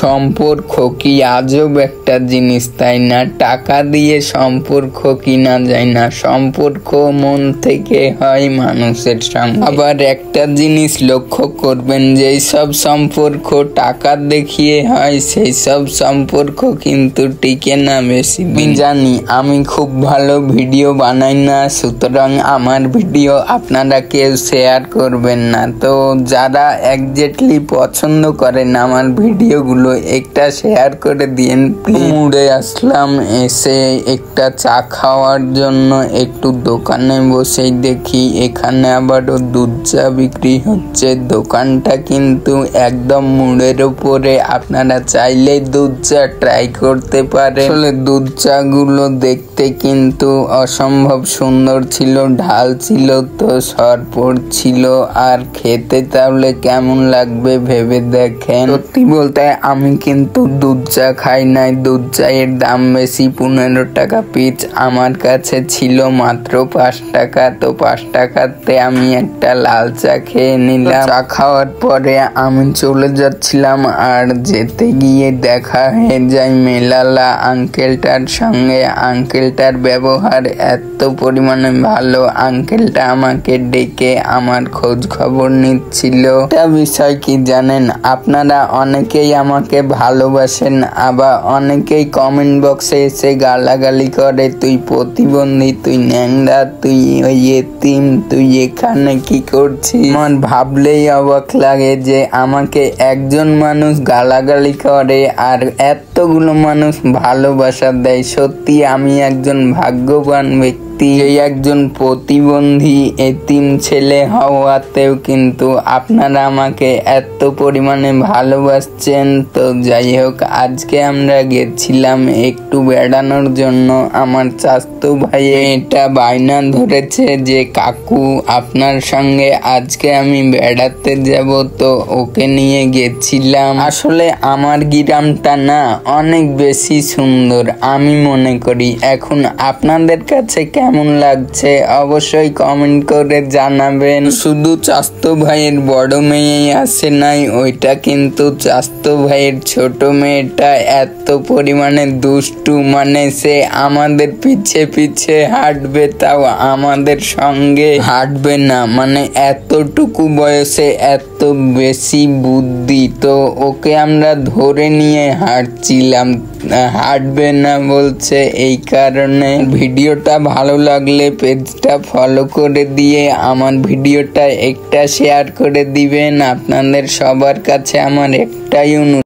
সম্পর্ক কি আজব একটা জিনিস, তাই না? টাকা দিয়ে সম্পর্ক কিনা যায় না, সম্পর্ক মন থেকে হয় মানুষের সঙ্গে। আবার একটা জিনিস লক্ষ্য করবেন, যেই সব সম্পর্ক টাকা দেখিয়ে হয় সেই সব সম্পর্ক কিন্তু টিকে না বেশি দিন। জানি আমি খুব ভালো ভিডিও বানাই না, সুতরাং আমার ভিডিও আপনারা কেউ শেয়ার করবেন না। তো যারা একজ্যাক্টলি পছন্দ করেন আমার ভিডিওগুলো একটা শেয়ার করে দিয়েন প্লিজ। মুড়ে আসলাম, এসে একটা চা খাওয়ার জন্য একটু দোকানে বসেই দেখি এখানে আবারও দুধ চা বিক্রি হচ্ছে। দোকানটা কিন্তু একদম মুড়ের উপরে, আপনারা চাইলেই দুধ চা ট্রাই করতে পারেন। আসলে দুধ চা গুলো দেখতে কিন্তু অসম্ভব সুন্দর ছিল, ঢাল ছিল তো সরপর ছিল, আর খেতে তাহলে কেমন লাগবে ভেবে দেখেন। সত্যি বলতে আমি কিন্তু দুধ চা খাই নাই, দুধ চায়ের দাম বেশি, 15 টাকা পিস। আমার কাছে ছিল মাত্র 5 টাকা, তো 5 টাকাতে আমি একটা লাল চা খেয়ে নিলাম। চা খাওয়ার পরে আমি চলে যাচ্ছিলাম, আর যেতে গিয়ে দেখা হয়ে যায় মেলালা আঙ্কেলটার সঙ্গে। আঙ্কেলটার ব্যবহার এত পরিমাণে ভালো, আঙ্কেলটা আমাকে ডেকে আমার খোঁজ খবর নিচ্ছিল। একটা বিষয় কি জানেন, আপনারা অনেকেই আমাকে ভালোবাসেন, আবার অনেকেই কমেন্ট বক্সে এসে গালাগালি করে, তুই প্রতিবন্ধী, তুই ন্যাংরা, তুই ওই এতিম, তুই এখানে কি করছিস। আমার ভাবলেই অবাক লাগে যে আমাকে একজন মানুষ গালাগালি করে আর এতগুলো মানুষ ভালোবাসা দেয়। সত্যি আমি একজন ভাগ্যবান ব্যক্তি, এই একজন প্রতিবন্ধী এতিম ছেলে হওয়াতেও কিন্তু আপনারা আমাকে এত পরিমাণে ভালোবাসছেন। তো যাই হোক, আজকে আমরা গেছিলাম একটু বেড়ানোর জন্য। আমার চাচাতো ভাই এটা বায়না ধরেছে যে কাকু আপনার সঙ্গে আজকে আমি বেড়াতে যাব, তো ওকে নিয়ে গেছিলাম। আসলে আমার গ্রামটা না অনেক বেশি সুন্দর আমি মনে করি। এখন আপনাদের কাছে কেমন লাগছে অবশ্যই কমেন্ট করে জানাবেন। শুধু চাচাতো ভাইয়ের বড় মেয়েই আসে নাই, ওইটা কিন্তু চাচাতো ভাইয়ের ছোট মেয়েটা এত পরিমাণে দুষ্টু, মানে সে আমাদের পিছে পিছে হাঁটবে, তাও আমাদের সঙ্গে হাঁটবে না, মানে এতটুকু বয়সে এত বেশি বুদ্ধি। তো ওকে আমরা ধরে নিয়ে হাঁটছিলাম, হাঁটবে না বলছে। এই কারণে ভিডিওটা ভালো লাগলে পেজটা ফলো করে দিয়ে আমার ভিডিওটা একটা শেয়ার করে দিবেন। আপনাদের সবার কাছে আমার একটাই অনুরোধ।